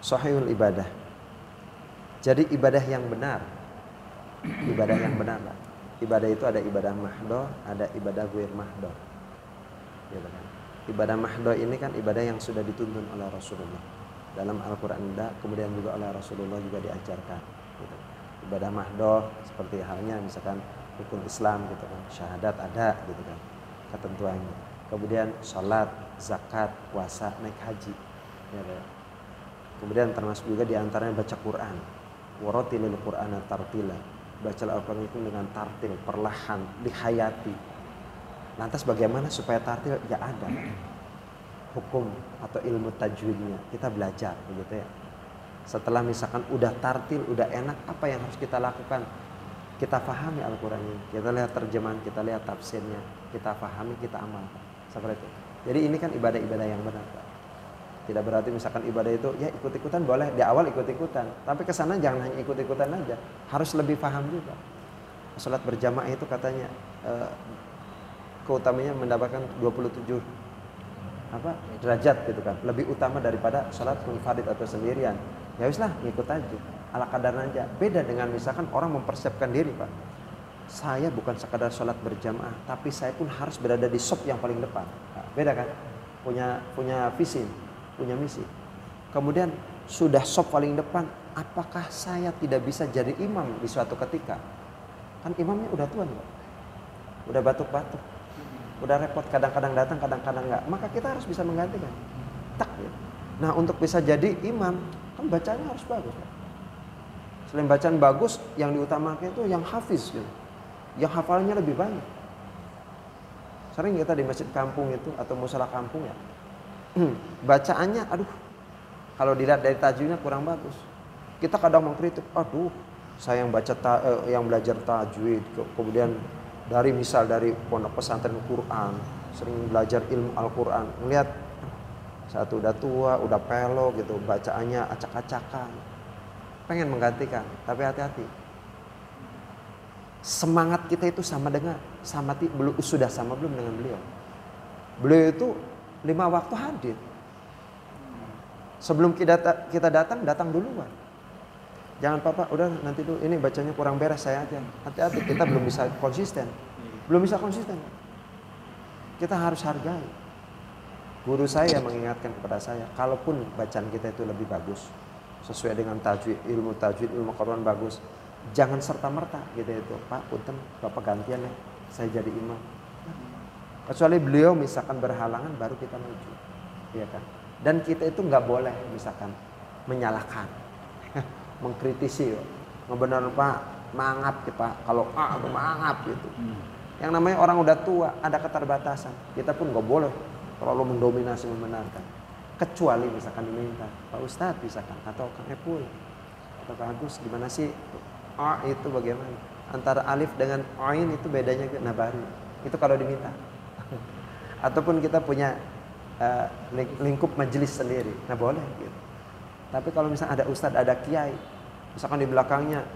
Sahihul ibadah. Jadi ibadah yang benar. Ibadah yang benar lah. Ibadah itu ada ibadah mahdoh, ada ibadah ghair mahdoh. Gitu kan. Ibadah mahdoh ini kan ibadah yang sudah dituntun oleh Rasulullah dalam Al-Quran, kemudian juga oleh Rasulullah juga diajarkan. Gitu. Ibadah mahdoh seperti halnya misalkan rukun Islam gitu kan, syahadat ada gitu kan, ketentuannya. Kemudian sholat, zakat, puasa, naik haji. Gitu. Kemudian termasuk juga diantaranya baca Quran. Waratilil Qur'ana tartila. Baca Al-Quran itu dengan tartil, perlahan, dihayati. Lantas bagaimana supaya tartil? Ya ada hukum atau ilmu tajwidnya. Kita belajar begitu ya. Setelah misalkan udah tartil, udah enak, apa yang harus kita lakukan? Kita pahami Al-Quran ini. Kita lihat terjemahan, kita lihat tafsirnya. Kita pahami, kita amalkan. Seperti itu. Jadi ini kan ibadah-ibadah yang benar, Pak. Tidak berarti misalkan ibadah itu ya ikut-ikutan boleh, di awal ikut-ikutan, tapi kesana jangan hanya ikut-ikutan aja, harus lebih paham juga. Salat berjamaah itu katanya keutamanya mendapatkan 27 derajat gitu kan, lebih utama daripada salat munfarid atau sendirian. Ya wis lah, ngikut aja, ala kadar aja. Beda dengan misalkan orang mempersiapkan diri, Pak. Saya bukan sekadar salat berjamaah, tapi saya pun harus berada di sop yang paling depan. Nah, beda kan? Punya visi, punya misi. Kemudian sudah sop paling depan, apakah saya tidak bisa jadi imam di suatu ketika? Kan imamnya udah tua nih, Pak. Udah batuk-batuk. Udah repot, kadang-kadang datang, kadang-kadang enggak. Maka kita harus bisa menggantikan. Tak gitu. Nah, untuk bisa jadi imam, kan bacanya harus bagus, Pak. Selain bacaan bagus, yang diutamakan itu yang hafiz gitu. Yang hafalnya lebih banyak. Sering kita di masjid kampung itu atau musala kampung ya, bacaannya aduh, kalau dilihat dari tajwidnya kurang bagus. Kita kadang mengkritik, aduh, saya yang belajar tajwid, kemudian dari pondok pesantren Quran, sering belajar ilmu Al-Quran, ngelihat satu udah tua, udah pelo gitu, bacaannya acak-acakan, pengen menggantikan, tapi hati-hati. Semangat kita itu sudah sama belum dengan beliau? Beliau itu 5 waktu hadir. Sebelum kita datang duluan. Jangan Papa, udah nanti dulu, ini bacanya kurang beres saya aja. Hati-hati, kita belum bisa konsisten. Kita harus hargai. Guru saya mengingatkan kepada saya, kalaupun bacaan kita itu lebih bagus, sesuai dengan ilmu tajwid, ilmu Quran bagus, jangan serta-merta gitu itu. Pak, punten, Bapak gantian ya, saya jadi imam. Kecuali beliau misalkan berhalangan, baru kita maju, ya kan? Dan kita itu nggak boleh misalkan menyalahkan, mengkritisi, ngebener Pak, mangap ya Pak, kalau mangap gitu. Yang namanya orang udah tua, ada keterbatasan. Kita pun nggak boleh terlalu mendominasi membenarkan. Kecuali misalkan diminta, Pak Ustadz misalkan, atau Kang Epul, atau Kang Agus, gimana sih itu bagaimana? Antara alif dengan ain itu bedanya baru. Itu kalau diminta. Ataupun kita punya lingkup majelis sendiri, nah boleh gitu. Tapi kalau misalnya ada ustadz, ada kiai, misalkan di belakangnya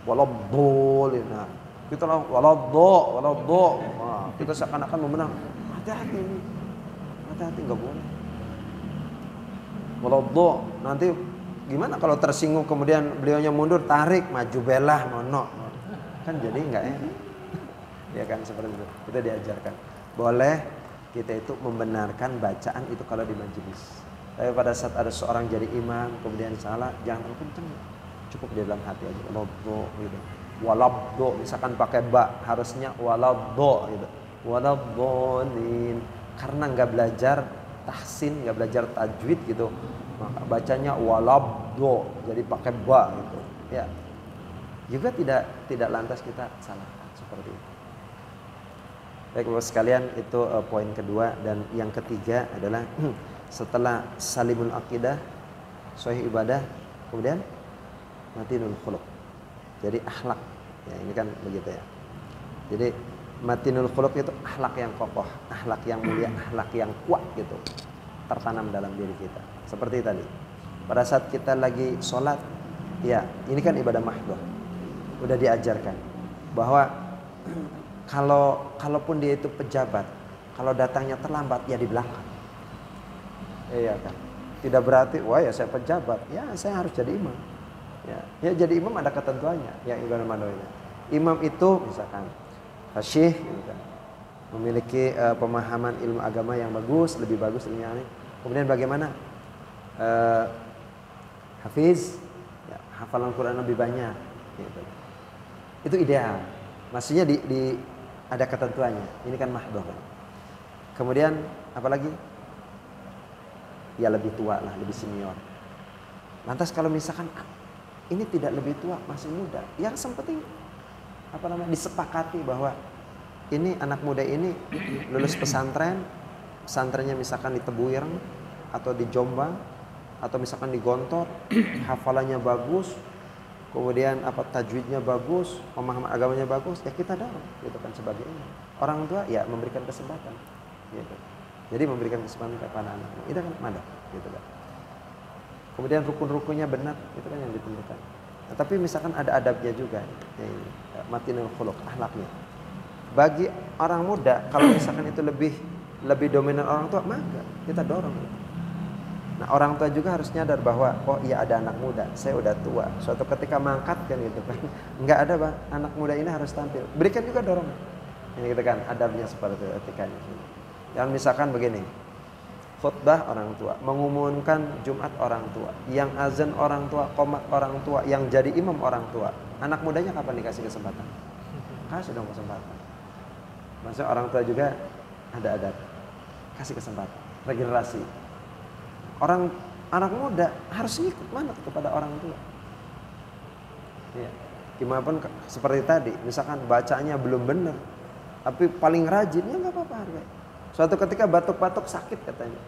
waladhdallin, nah kita lah waladhdall, nah, kita seakan-akan memenang. Hati-hati nih, hati-hati, nggak boleh. Waladhdall, nanti gimana kalau tersinggung kemudian beliaunya mundur, tarik, maju belah, mono, kan jadi nggak enak. Ya kan, seperti itu. Kita diajarkan. Boleh kita itu membenarkan bacaan itu kalau di majelis. Tapi pada saat ada seorang jadi imam kemudian salah, jangan terlalu kenceng. Cukup di dalam hati aja. Waladhdall gitu. Waladhdall, misalkan pakai ba, harusnya waladhdall gitu. Waladhdallin. Karena nggak belajar tahsin, nggak belajar tajwid gitu, maka bacanya waladhdall, jadi pakai ba gitu. Ya. Juga tidak lantas kita salah seperti itu. Baik Bapak sekalian, itu poin kedua. Dan yang ketiga adalah setelah salimul aqidah, sahih ibadah, kemudian matinul khuluq. Jadi akhlak. Ya, ini kan begitu ya. Jadi matinul khuluq itu akhlak yang kokoh, akhlak yang mulia, akhlak yang kuat gitu, tertanam dalam diri kita. Seperti tadi, pada saat kita lagi sholat, ya ini kan ibadah mahdhah, udah diajarkan bahwa kalaupun dia itu pejabat, kalau datangnya terlambat ya di belakang. Iya kan. Tidak berarti, wah ya saya pejabat, ya saya harus jadi imam. Ya jadi imam ada ketentuannya, ya Ibnu Madowinya. Imam itu misalkan fasyih, gitu kan, memiliki pemahaman ilmu agama yang bagus, lebih bagus ilmunya. Kemudian bagaimana? Hafiz, ya, hafalan Quran lebih banyak, gitu. Itu ideal. Maksudnya ada ketentuannya. Ini kan mahdhur. Kemudian apalagi? Ya lebih tua lah, lebih senior. Lantas kalau misalkan ini tidak lebih tua, masih muda, yang penting disepakati bahwa ini anak muda ini lulus pesantrennya misalkan di Tebuireng atau di Jombang atau misalkan di Gontor, hafalannya bagus, kemudian tajwidnya bagus, pemahaman agamanya bagus, ya kita dorong, gitu kan sebagai imam. Orang tua ya memberikan kesempatan, gitu. Jadi memberikan kesempatan kepada anaknya, itu kan madah, gitu kan. Kemudian rukun-rukunnya benar, itu kan yang ditentukan. Nah, tapi misalkan ada adabnya juga, matinul khuluq, akhlaknya. Bagi orang muda, kalau misalkan itu lebih dominan orang tua, maka kita dorong. Nah, orang tua juga harus nyadar bahwa oh iya ada anak muda, saya udah tua. Suatu ketika mangkat kan gitu kan, nggak ada bang, anak muda ini harus tampil. Berikan juga dorong. Ini gitu kan, adabnya seperti itu, etikanya. Yang misalkan begini. Khutbah orang tua, mengumumkan Jumat orang tua, yang azan orang tua, qomat orang tua, yang jadi imam orang tua. Anak mudanya kapan dikasih kesempatan? Kasih dong kesempatan. Maksudnya orang tua juga ada adab. Kasih kesempatan, regenerasi. Anak muda harus ikut manut kepada orang tua. Ya. Gimana pun seperti tadi, misalkan bacanya belum benar, tapi paling rajin, ya nggak apa-apa hargai. Suatu ketika batuk-batuk sakit katanya,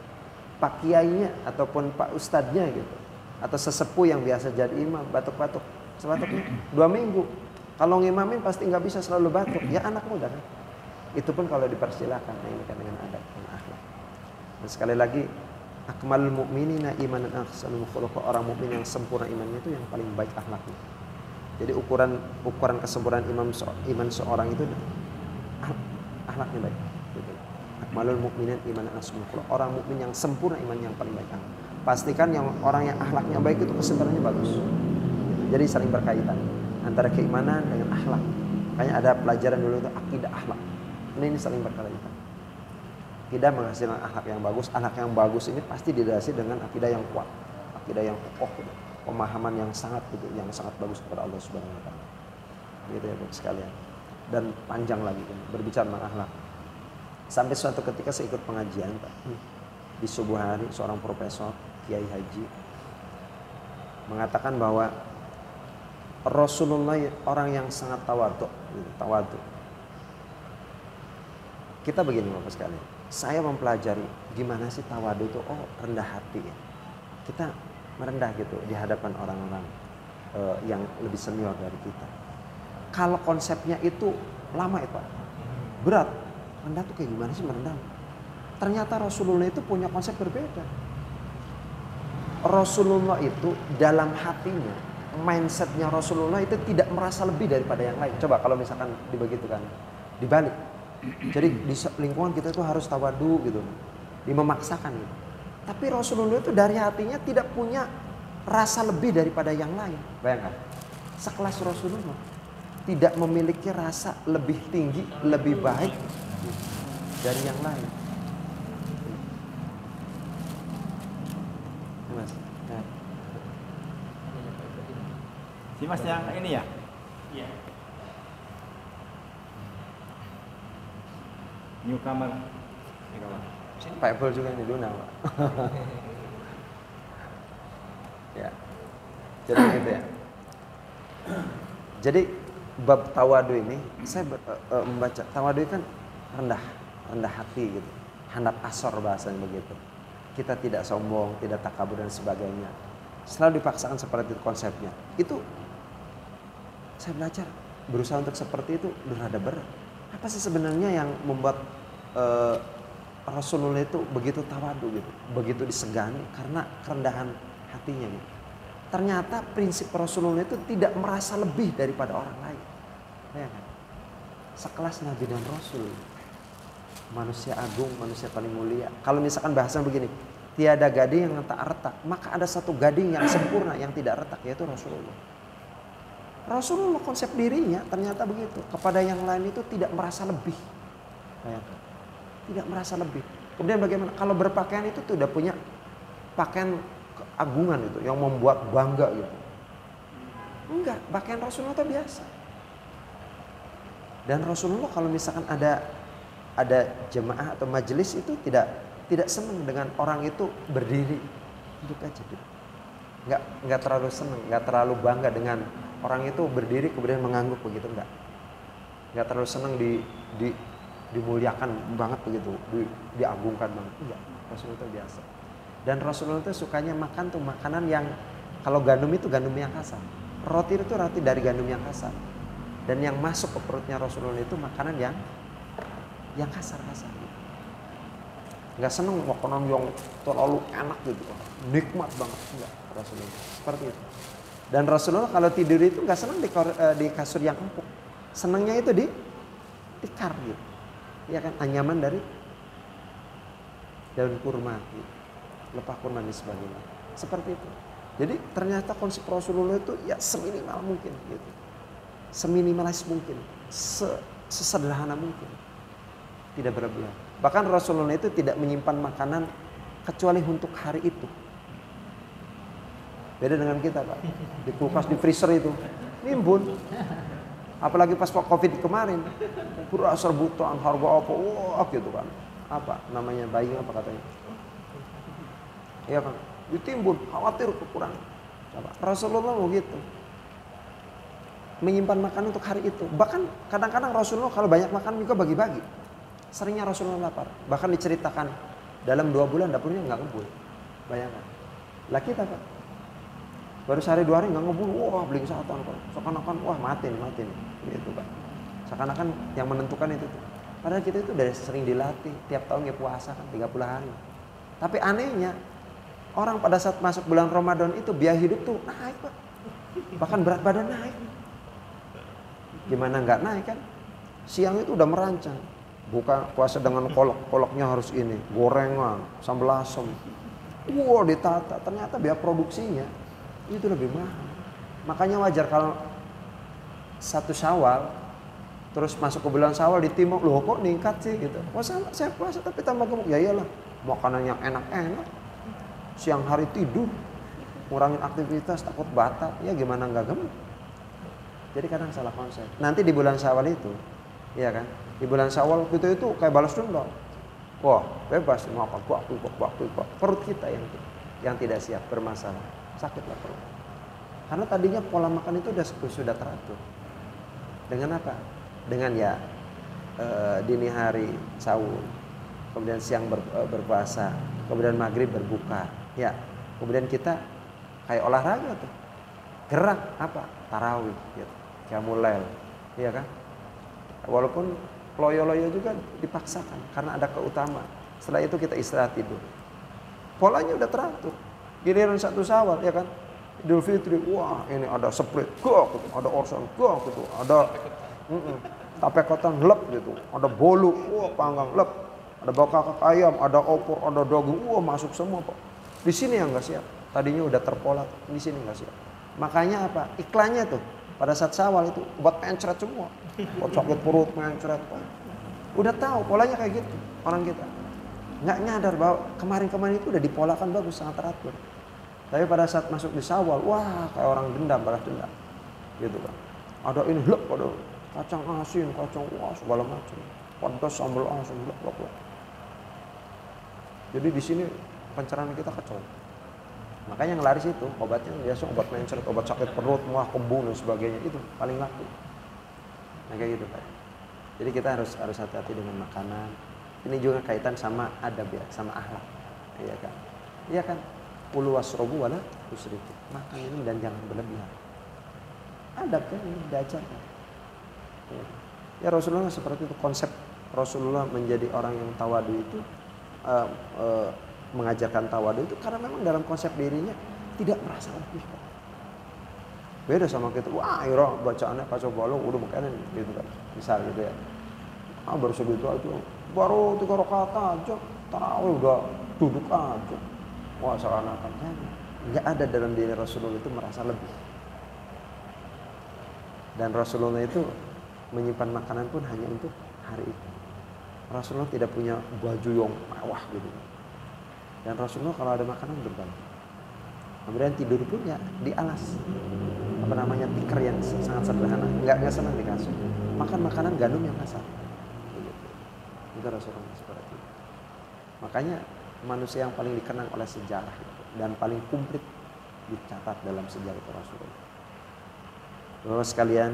Pak Kiainya ataupun Pak Ustadznya gitu, atau sesepuh yang biasa jadi imam batuk-batuk, sebatuknya 2 minggu. Kalau ngimamin pasti nggak bisa selalu batuk, ya anak muda kan. Itu pun kalau dipersilakan, nah ini kan dengan adab dan akhlak. Dan sekali lagi, akmalul mu'minina imanan ahsanul khuluqa, orang mukmin yang sempurna imannya itu yang paling baik akhlaknya. Jadi ukuran kesempurnaan iman seorang itu akhlaknya baik. Akmalul mu'minin imanan ahsanul khuluq, orang mukmin yang sempurna iman yang paling baik. Pastikan orang yang akhlaknya baik itu kesempurnaannya bagus. Jadi saling berkaitan antara keimanan dengan akhlak. Makanya ada pelajaran dulu itu akidah akhlak. Ini saling berkaitan. Akidah menghasilkan akhlak yang bagus. Akhlak yang bagus ini pasti didasari dengan akidah yang kuat, akidah yang kokoh, gitu. Pemahaman yang sangat bagus kepada Allah Subhanahu wa taala. Gitu ya Bapak sekalian. Dan panjang lagi kan berbicara tentang akhlak. Sampai suatu ketika saya ikut pengajian Pak, di subuh hari seorang profesor Kiai Haji mengatakan bahwa Rasulullah orang yang sangat tawadhu. Kita begini Bapak sekalian, saya mempelajari gimana sih tawadhu itu, rendah hati ya. Kita merendah gitu di hadapan orang-orang yang lebih senior dari kita. Kalau konsepnya itu lama ya Pak, berat. Rendah tuh kayak gimana sih merendah? Ternyata Rasulullah itu punya konsep berbeda. Rasulullah itu dalam hatinya, mindsetnya Rasulullah itu tidak merasa lebih daripada yang lain. Coba kalau misalkan dibegitukan, dibalik. Jadi di lingkungan kita itu harus tawadu gitu, memaksakan gitu. Tapi Rasulullah itu dari hatinya tidak punya rasa lebih daripada yang lain. Bayangkan, sekelas Rasulullah tidak memiliki rasa lebih tinggi, lebih baik dari yang lain. Mas, ya. Si Mas yang ini ya? Iya. Newcomer. Pak Epul juga ini Luna, Pak. Ya. Jadi gitu ya. Jadi bab tawadu ini saya membaca tawadu kan rendah hati gitu. Handap asor bahasanya begitu. Kita tidak sombong, tidak takabur dan sebagainya. Selalu dipaksakan seperti itu konsepnya. Itu saya belajar berusaha untuk seperti itu berada berat. Apa sih sebenarnya yang membuat Rasulullah itu begitu tawadu gitu, begitu disegani karena kerendahan hatinya gitu. Ternyata prinsip Rasulullah itu tidak merasa lebih daripada orang lain. Ya kan? Sekelas Nabi dan Rasul, manusia agung, manusia paling mulia. Kalau misalkan bahasan begini, tiada gading yang tak retak, maka ada satu gading yang sempurna yang tidak retak, yaitu Rasulullah. Rasulullah konsep dirinya ternyata begitu. Kepada yang lain itu tidak merasa lebih. Bayangkan. Tidak merasa lebih. Kemudian bagaimana? Kalau berpakaian itu tuh udah punya pakaian keagungan itu yang membuat bangga gitu. Enggak, pakaian Rasulullah itu biasa. Dan Rasulullah kalau misalkan ada jemaah atau majelis itu tidak senang dengan orang itu berdiri. Duduk aja duduk. Enggak terlalu senang, enggak terlalu bangga dengan orang itu berdiri kemudian mengangguk begitu, enggak terlalu senang dimuliakan banget begitu, diagungkan banget. Enggak, Rasulullah itu biasa. Dan Rasulullah itu sukanya makan tuh makanan yang kalau gandum itu gandum yang kasar, roti itu roti dari gandum yang kasar. Dan yang masuk ke perutnya Rasulullah itu makanan yang kasar-kasar. Enggak senang makanan yang terlalu enak gitu, nikmat banget, enggak. Rasulullah seperti itu. Dan Rasulullah kalau tidur itu nggak senang di kasur yang empuk, senangnya itu di tikar gitu, ya kan, anyaman dari daun kurma, gitu. Lepah kurma dan sebagainya, seperti itu. Jadi ternyata konsep Rasulullah itu ya seminimal mungkin, gitu, seminimalis mungkin, sesederhana mungkin, tidak berlebihan. Bahkan Rasulullah itu tidak menyimpan makanan kecuali untuk hari itu. Beda dengan kita Pak, di kulkas, di freezer itu nimbun. Apalagi pas Covid kemarin, beras rebutan harga apa, wah gitu kan. Apa namanya, bayi apa katanya? Iya kan, ditimbun, khawatir kekurangan. Rasulullah begitu, menyimpan makan untuk hari itu. Bahkan kadang-kadang Rasulullah kalau banyak makan juga bagi-bagi. Seringnya Rasulullah lapar. Bahkan diceritakan dalam 2 bulan dapurnya nggak ngebul. Bayangkan. Lah kita Pak, baru sehari 2 hari nggak ngebul, wah beli satan kok. Seakan-akan wah mati nih, gitu Pak. Seakan-akan yang menentukan itu tuh. Padahal kita itu udah sering dilatih, tiap tahun ya puasa kan 30 hari. Tapi anehnya orang pada saat masuk bulan Ramadan itu biaya hidup tuh naik Pak. Bahkan berat badan naik. Gimana nggak naik kan? Siang itu udah merancang. Buka puasa dengan koloknya harus ini, gorengan, sambal asem. Wah ditata, ternyata biaya produksinya itu lebih mahal. Makanya wajar kalau 1 Syawal terus masuk ke bulan Syawal ditimbang, loh kok meningkat sih gitu. Oh saya puasa tapi tambah gemuk. Ya iyalah, makanan yang enak-enak. Siang hari tidur, ngurangin aktivitas, takut batal. Ya gimana nggak gemuk? Jadi kadang salah konsep. Nanti di bulan Syawal itu, iya kan? Di bulan Syawal kita itu kayak balas dendam. Wah bebas makan bakul. Perut kita yang tidak siap, bermasalah, sakitlah perut. Karena tadinya pola makan itu sudah teratur. Dengan apa? Dengan ya dini hari sahur, kemudian siang berpuasa, kemudian maghrib berbuka, ya. Kemudian kita kayak olahraga tuh, gerak apa? Tarawih, gitu. Qiyamul Lail, iya kan? Walaupun loyo-loyo juga dipaksakan karena ada keutamaan. Setelah itu kita istirahat tidur. Polanya udah teratur. Giliran 1 Syawal, ya kan? Idul Fitri, wah ini ada sprit, gitu. Ada orsan, gitu. Ada tape ketan, lep gitu. Ada bolu, wah panggang, lep. Ada bakar ayam, ada opor, ada daging, wah masuk semua Pak. Di sini yang nggak siap. Tadinya udah terpola, di sini nggak siap. Makanya apa? Iklannya tuh pada saat Syawal itu buat mencret semua. Buat sakit perut, mencret. Udah tahu polanya kayak gitu orang kita. Nggak nyadar bahwa kemarin-kemarin itu udah dipolakan bagus, sangat teratur. Tapi pada saat masuk di Syawal, wah kayak orang dendam, balas dendam. Gitu kan. Ada ini, ada kacang asin, kacang wah segala macam. Pedas sambal asam, blok. Jadi di sini pencernaan kita kacau. Makanya yang laris itu obatnya biasa obat mencret, obat sakit perut, muah, kembung dan sebagainya, itu paling laku. Nah kayak gitu Pak. Jadi kita harus hati-hati dengan makanan. Ini juga kaitan sama adab ya, sama akhlak. Iya kan? Iya kan? Kulu wasrobu wala tusrifu. Makan ini dan jangan berlebihan. Adab kan ini diajarkan. Ya Rasulullah seperti itu, konsep Rasulullah menjadi orang yang tawadu itu mengajarkan tawadu itu karena memang dalam konsep dirinya tidak merasa lebih. Beda sama kita, wah ira bacaannya kacau balau udah makanan gitu kan. Misal gitu ya. Baru segitu aja, baru 3 rakaat aja, tarawih udah duduk aja. wah seakan-akan nggak ada dalam diri Rasulullah itu merasa lebih. Dan Rasulullah itu menyimpan makanan pun hanya untuk hari itu. Rasulullah tidak punya baju yang mewah gitu. Dan Rasulullah kalau ada makanan berbagi. Kemudian tidur pun ya di alas, apa namanya, tikar yang sangat sederhana, nggak senang di kasur. Makan makanan gandum yang kasar. Itu Rasulullah seperti itu. Makanya manusia yang paling dikenang oleh sejarah dan paling komplit dicatat dalam sejarah itu Rasulullah. Bapak sekalian,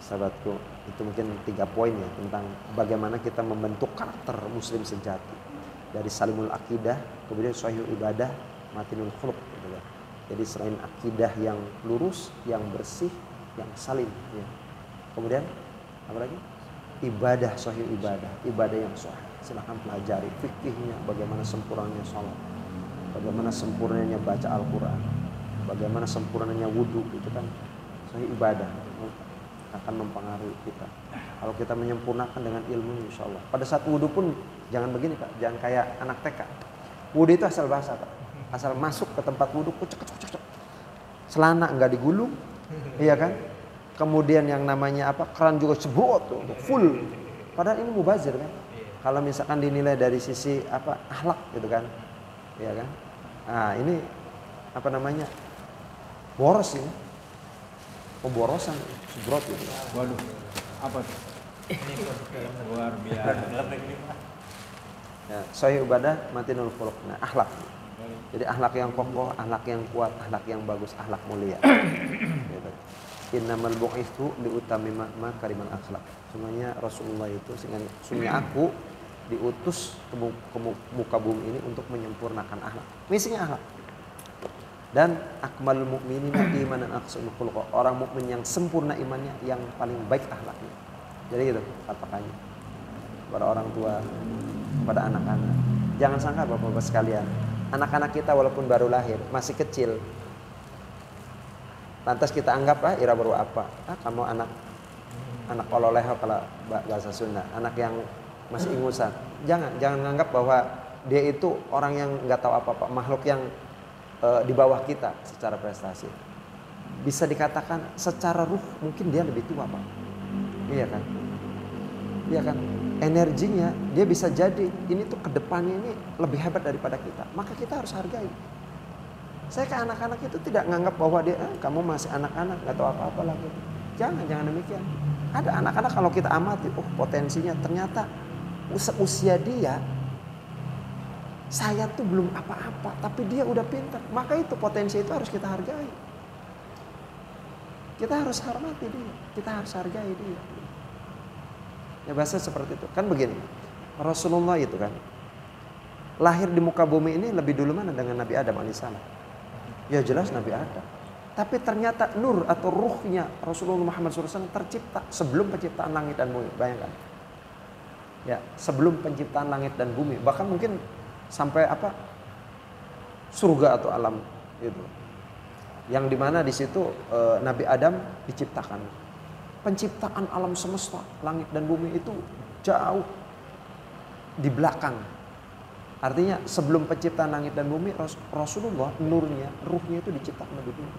sahabatku, itu mungkin 3 poin ya tentang bagaimana kita membentuk karakter muslim sejati. Dari salimul akidah, kemudian sahihul ibadah, matinul khuluq gitu ya. Jadi selain akidah yang lurus, yang bersih, yang salim ya. Kemudian apa lagi? Ibadah, sahih ibadah yang sahih. Silakan pelajari fikihnya, bagaimana sempurnanya salat, bagaimana sempurnanya baca Al-Qur'an, bagaimana sempurnanya wudu, itu kan sahih ibadah akan mempengaruhi kita. Kalau kita menyempurnakan dengan ilmu, insya Allah. Pada saat wudu pun jangan begini Pak, jangan kayak anak TK. Wudu itu asal basah Pak, asal masuk ke tempat wudu, cek. Celana enggak digulung, iya kan? Kemudian yang namanya apa, keran juga cebrot tuh, full. Padahal ini mubazir kan? Kalau misalkan dinilai dari sisi apa, akhlak gitu kan, iya kan? Nah ini apa namanya, boros ini, pemborosan, cebrot gitu. Waduh, apa tuh? Luar biasa. Ya, sahih ibadah, matinul khuluq. Nah, akhlak. Jadi akhlak yang kokoh, akhlak yang kuat, akhlak yang bagus, akhlak mulia. Gitu. Innamal bu'itsu liutammima makarimal akhlak. Semuanya Rasulullah itu, sungguh aku diutus ke muka bumi ini untuk menyempurnakan akhlak. Misinya akhlak. Dan akmalul mu'minina imanan ahsanul khuluq. Orang mukmin yang sempurna imannya, yang paling baik akhlaknya. Jadi gitu katakannya kepada orang tua, kepada anak-anak. Jangan sangka Bapak-bapak sekalian, anak-anak kita walaupun baru lahir, masih kecil, lantas kita anggap Ira baru apa? Kamu anak ololeho kalau bahasa Sunda, anak yang masih ingusan. Jangan anggap bahwa dia itu orang yang nggak tahu apa-apa, makhluk yang di bawah kita secara prestasi. Bisa dikatakan secara ruh mungkin dia lebih tua Pak. Iya kan? Iya kan? Energinya dia bisa jadi ini tuh kedepannya ini lebih hebat daripada kita. Maka kita harus hargai. Saya ke anak-anak itu tidak menganggap bahwa dia kamu masih anak-anak nggak tahu apa-apa lagi. Jangan demikian. Ada anak-anak kalau kita amati, potensinya ternyata usia dia, saya tuh belum apa-apa, tapi dia udah pintar. Maka itu potensi itu harus kita hargai. Kita harus hormati dia, kita harus hargai dia. Ya bahasa seperti itu. Kan begini, Rasulullah itu kan lahir di muka bumi ini lebih dulu mana dengan Nabi Adam alaihissalam? Ya jelas Nabi Adam. Tapi ternyata nur atau ruhnya Rasulullah Muhammad SAW tercipta sebelum penciptaan langit dan bumi. Bayangkan. Ya, sebelum penciptaan langit dan bumi. Bahkan mungkin sampai apa? Surga atau alam itu. Yang dimana di situ Nabi Adam diciptakan. Penciptaan alam semesta, langit dan bumi itu jauh di belakang. Artinya sebelum penciptaan langit dan bumi, Rasulullah nurnya, ruhnya itu diciptakan lebih dulu.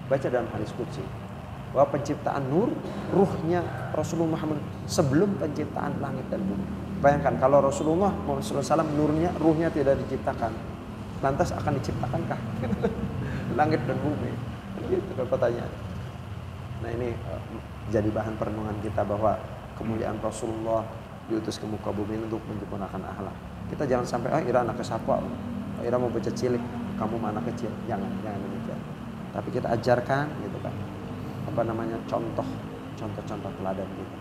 Baca dalam hadis qudsi bahwa penciptaan nur, ruhnya Rasulullah Muhammad sebelum penciptaan langit dan bumi. Bayangkan kalau Rasulullah Muhammad SAW nurnya, ruhnya tidak diciptakan, lantas akan diciptakankah langit dan bumi? Itu pertanyaan. Nah ini jadi bahan perenungan kita bahwa kemuliaan Rasulullah diutus ke muka bumi untuk menyempurnakan akhlak. Kita jangan sampai Ira anak kesapa, Ira mau baca cilik, kamu mana kecil. Jangan demikian. Tapi kita ajarkan gitu kan. Apa namanya? Contoh teladan kita.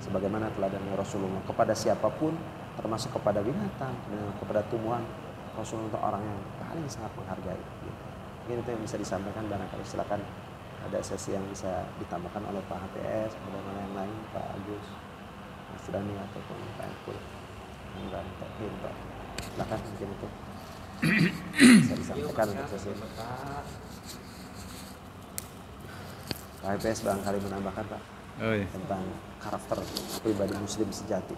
Sebagaimana teladannya Rasulullah kepada siapapun, termasuk kepada binatang, kepada tumbuhan. Rasulullah itu orang yang paling sangat menghargai. Gitu. Mungkin itu yang bisa disampaikan, barangkali silakan ada sesi yang bisa ditambahkan oleh Pak HPS, bagaimana yang lain, Pak Agus, Mas Dani ataupun Pak Ekul, dan Pak Hinto. Silakan mungkin itu bisa disampaikan untuk sesi ini. Pak HPS barangkali menambahkan Pak tentang karakter pribadi Muslim sejati.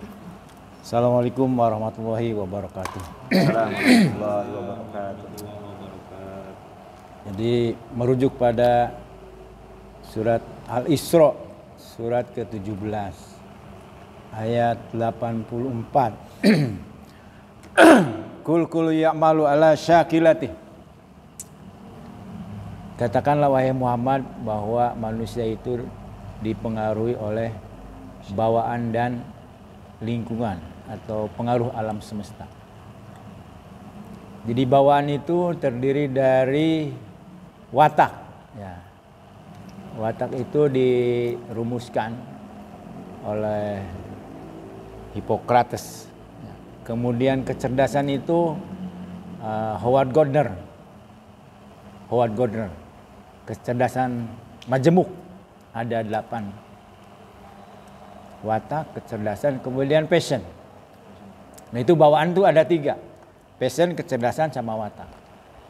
Assalamualaikum warahmatullahi wabarakatuh. Assalamualaikum warahmatullahi wabarakatuh. Jadi merujuk pada surat Al-Isra, surat ke-17 ayat 84. Kul ya'malu ala syakilatih. Katakanlah wahai Muhammad bahwa manusia itu dipengaruhi oleh bawaan dan lingkungan atau pengaruh alam semesta. Jadi bawaan itu terdiri dari watak. Ya. Watak itu dirumuskan oleh Hippocrates. Ya. Kemudian kecerdasan itu Howard Gardner. Kecerdasan majemuk ada 8. Watak, kecerdasan, kemudian passion. Nah itu bawaan itu ada 3. Passion, kecerdasan, sama watak.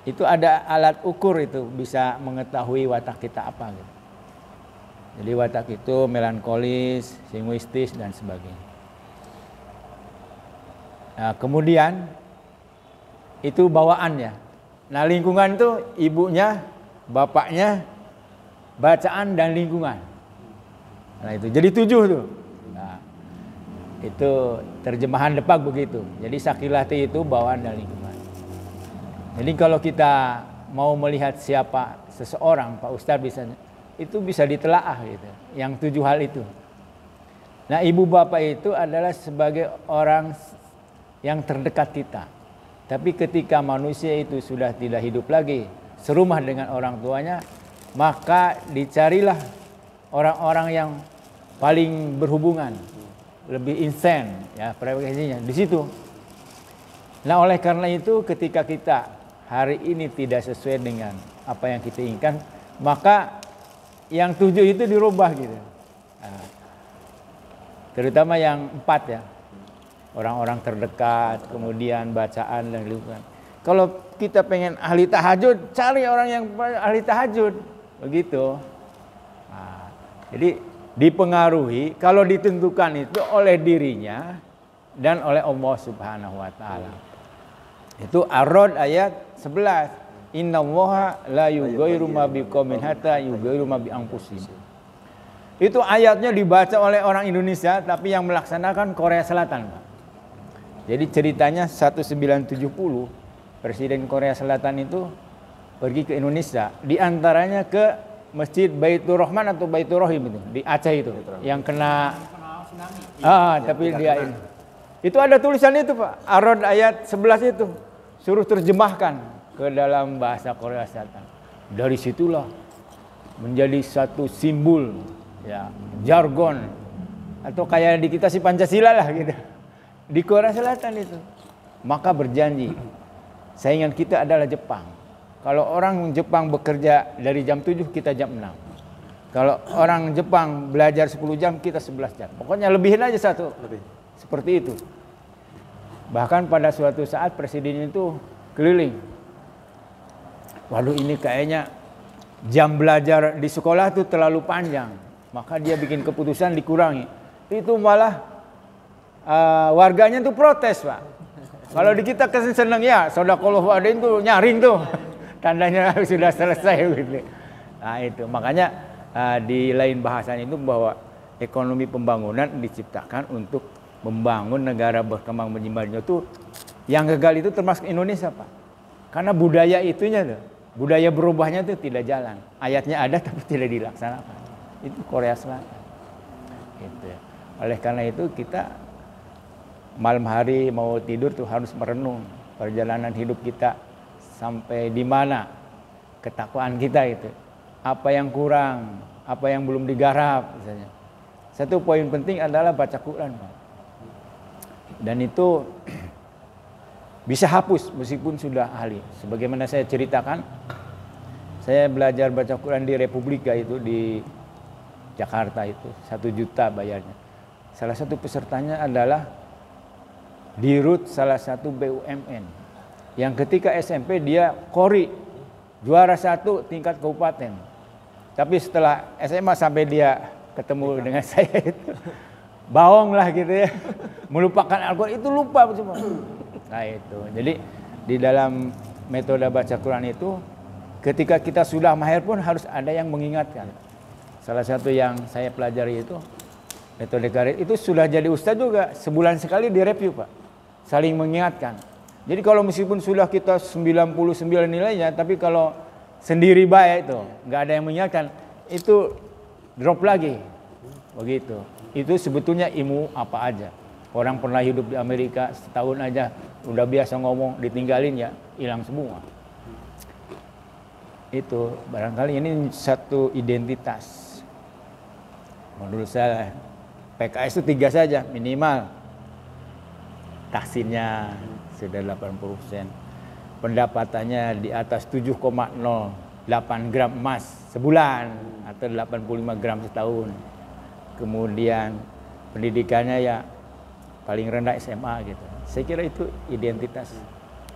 Itu ada alat ukur itu bisa mengetahui watak kita apa gitu. Jadi watak itu melankolis, singuistis dan sebagainya. Nah, kemudian itu bawaannya. Nah, lingkungan itu ibunya, bapaknya, bacaan dan lingkungan. Nah, itu jadi 7 tuh. Nah, itu terjemahan Depak begitu. Jadi sakilati itu bawaan dan lingkungan. Jadi kalau kita mau melihat siapa seseorang, Pak Ustadz itu bisa ditelaah gitu. Yang 7 hal itu. Nah, ibu bapak itu adalah sebagai orang yang terdekat kita. Tapi ketika manusia itu sudah tidak hidup lagi serumah dengan orang tuanya, maka dicarilah orang-orang yang paling berhubungan, lebih insen ya frekuensinya di situ. Nah, oleh karena itu ketika kita hari ini tidak sesuai dengan apa yang kita inginkan, maka yang 7 itu dirubah gitu. Nah, terutama yang 4 ya. Orang-orang terdekat, kemudian bacaan dan lingkungan. Kalau kita pengen ahli tahajud, cari orang yang ahli tahajud. Begitu. Nah, jadi dipengaruhi kalau ditentukan itu oleh dirinya dan oleh Allah Subhanahu wa taala. Itu Ar-Ra'd ayat 11. Innallaha la yughayyiru ma biqaumin hatta yughayyiru ma bi anfusihim. Itu ayatnya dibaca oleh orang Indonesia tapi yang melaksanakan Korea Selatan, Pak. Jadi ceritanya 1970 Presiden Korea Selatan itu pergi ke Indonesia, di antaranya ke Masjid Baitur Rahman atau Baitur Rahim itu di Aceh itu yang kena tsunami. Tapi dia ini. Itu ada tulisan itu, Pak. Ar-Ra'd ayat 11 itu suruh terjemahkan ke dalam bahasa Korea Selatan. Dari situlah menjadi satu simbol ya, jargon atau kayak di kita si Pancasila lah gitu. Di Korea Selatan itu. Maka berjanji saingan kita adalah Jepang. Kalau orang Jepang bekerja dari jam 7, kita jam 6. Kalau orang Jepang belajar 10 jam, kita 11 jam. Pokoknya lebihin aja satu. Seperti itu. Bahkan pada suatu saat presiden itu keliling. Waduh, ini kayaknya jam belajar di sekolah itu terlalu panjang. Maka dia bikin keputusan dikurangi. Itu malah warganya tuh protes, Pak. Kalau di kita seneng ya, sodaqallahu adzim tuh nyaring tuh. Tandanya sudah selesai gitu. Nah, itu makanya di lain bahasan itu bahwa ekonomi pembangunan diciptakan untuk membangun negara berkembang menjadi itu. Yang gagal itu termasuk Indonesia, Pak. Karena budaya itunya tuh, budaya berubahnya tuh tidak jalan. Ayatnya ada tapi tidak dilaksanakan. Itu Korea Selatan. Gitu. Oleh karena itu kita malam hari mau tidur tuh harus merenung perjalanan hidup kita sampai di mana ketakwaan kita itu. Apa yang kurang, apa yang belum digarap misalnya. Satu poin penting adalah baca Quran, Pak. Dan itu bisa hapus meskipun sudah ahli. Sebagaimana saya ceritakan, saya belajar baca Quran di Republika itu di Jakarta itu 1 juta bayarnya. Salah satu pesertanya adalah dirut salah satu BUMN yang ketika SMP dia kori juara 1 tingkat kabupaten. Tapi setelah SMA sampai dia ketemu dengan saya itu Baong lah gitu ya. Melupakan Al-Quran itu lupa semua. Nah itu. Jadi di dalam metode baca Quran itu ketika kita sudah mahir pun harus ada yang mengingatkan. Salah satu yang saya pelajari itu metode karir itu sudah jadi ustaz juga sebulan sekali direview Pak. Saling mengingatkan. Jadi kalau meskipun sudah kita 99 nilainya tapi kalau sendiri baik itu nggak ada yang mengingatkan itu drop lagi. Begitu. Itu sebetulnya ilmu apa aja. Orang pernah hidup di Amerika setahun aja udah biasa ngomong ditinggalin ya hilang semua. Itu barangkali ini satu identitas. Menurut saya PKS itu 3 saja minimal. Tahsinnya sudah 80%. Pendapatannya di atas 7,08 gram emas sebulan atau 85 gram setahun. Kemudian pendidikannya ya paling rendah SMA gitu. Saya kira itu identitas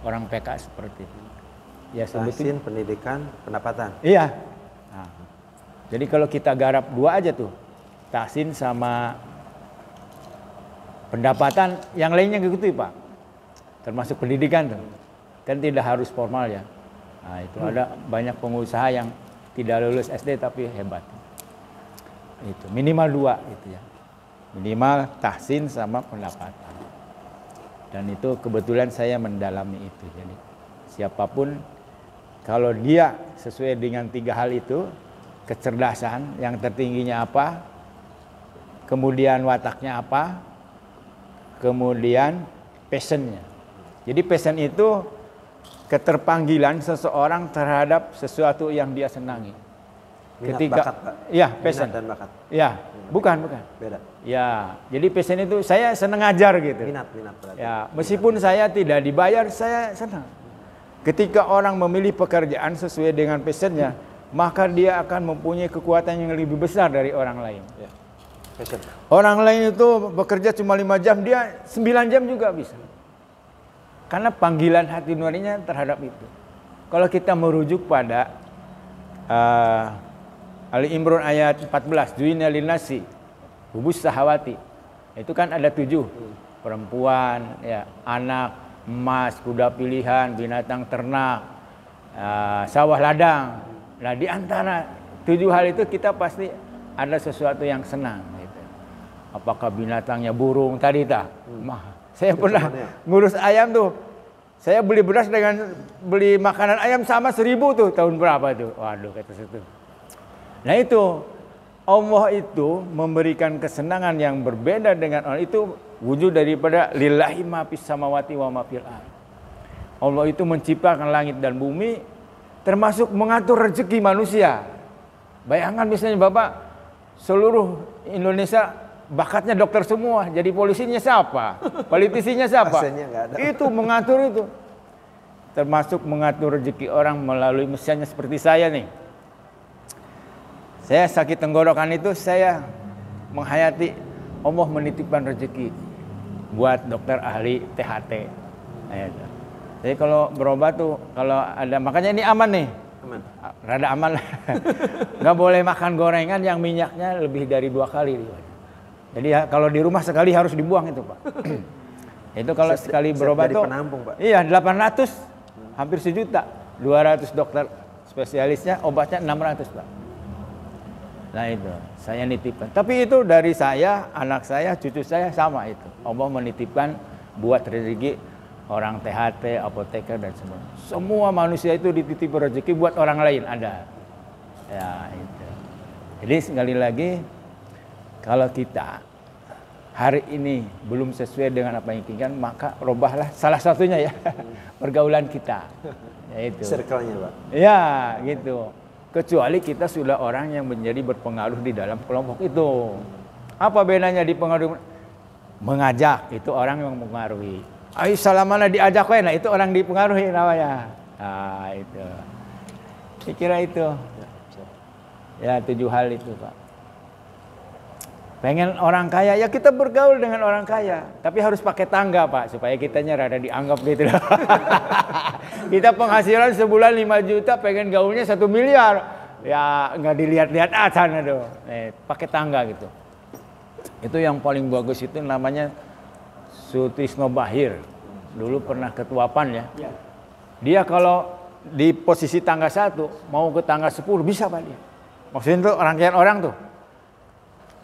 orang PKS seperti itu. Ya tahsin, pendidikan, pendapatan. Iya. Nah, jadi kalau kita garap 2 aja tuh, tahsin sama pendapatan, yang lainnya gitu Pak. Termasuk pendidikan tuh. Kan tidak harus formal ya. Nah, itu ada banyak pengusaha yang tidak lulus SD tapi hebat. Itu minimal 2 gitu ya. Minimal tahsin sama pendapatan. Dan itu kebetulan saya mendalami itu. Jadi siapapun kalau dia sesuai dengan 3 hal itu, kecerdasan yang tertingginya apa, kemudian wataknya apa, kemudian passionnya. Jadi passion itu keterpanggilan seseorang terhadap sesuatu yang dia senangi. Minat bakat, Pak. Ya, passion. Minat dan bakat. Ya, bukan. Beda. Ya, jadi passion itu saya senang ngajar gitu. Minat berarti. Ya, meskipun saya tidak dibayar, saya senang. Ketika orang memilih pekerjaan sesuai dengan passionnya, maka dia akan mempunyai kekuatan yang lebih besar dari orang lain. Ya. Passion. Orang lain itu bekerja cuma 5 jam, dia 9 jam juga bisa. Karena panggilan hati nuraninya terhadap itu. Kalau kita merujuk pada Ali Imran ayat 14, Zuina linnasi hubus sahawati. Itu kan ada 7. Perempuan, ya, anak, emas, kuda pilihan, binatang ternak, sawah ladang. Nah, di antara 7 hal itu kita pasti ada sesuatu yang senang gitu. Apakah binatangnya burung tadi tak? Saya pernah ngurus ayam tuh. Saya beli beras dengan beli makanan ayam sama 1000 tuh tahun berapa tuh. Waduh kata situ. Nah itu Allah itu memberikan kesenangan yang berbeda dengan orang itu wujud daripada lillahi ma fis samawati wa ma fil ardh. Allah itu menciptakan langit dan bumi termasuk mengatur rezeki manusia. Bayangkan misalnya Bapak seluruh Indonesia bakatnya dokter semua, jadi polisinya siapa? Politisinya siapa? Itu mengatur itu. Termasuk mengatur rezeki orang melalui misalnya seperti saya nih. Saya sakit tenggorokan itu saya menghayati Allah menitipkan rezeki buat dokter ahli THT. Jadi kalau berobat tuh kalau ada makanya ini aman nih. Aman. Rada aman lah. Nggak boleh makan gorengan yang minyaknya lebih dari 2 kali. Jadi ya, kalau di rumah sekali harus dibuang itu Pak. Itu kalau sekali berobat tuh. Penampung, Pak. Iya 800, hampir 1 juta. 200 dokter spesialisnya obatnya 600 Pak. Nah itu saya nitipkan. Tapi itu dari saya, anak saya, cucu saya sama itu. Allah menitipkan buat rezeki orang THT, apoteker dan semua. Semua manusia itu dititip rezeki buat orang lain ada. Ya itu. Jadi sekali lagi kalau kita hari ini belum sesuai dengan apa yang inginkan, maka robahlah salah satunya ya pergaulan kita. Yaitu. Circle-nya Pak. Ya gitu. Kecuali kita sudah orang yang menjadi berpengaruh di dalam kelompok itu. Apa bedanya dipengaruhi? Mengajak, itu orang yang mempengaruhi. Ayo salamana diajak, nah itu orang dipengaruhi namanya. Nah itu. Saya kira itu. Ya 7 hal itu Pak. Pengen orang kaya, ya kita bergaul dengan orang kaya. Tapi harus pakai tangga Pak, supaya kitanya rada dianggap gitu. Kita penghasilan sebulan 5 juta, pengen gaulnya 1 miliar. Ya nggak dilihat-lihat sana tuh. Pakai tangga gitu. Itu yang paling bagus itu namanya Sutrisno Bahir. Dulu pernah ketua PAN ya. Dia kalau di posisi tangga 1 mau ke tangga 10 bisa Pak dia. Maksudnya itu rangkaian orang tuh.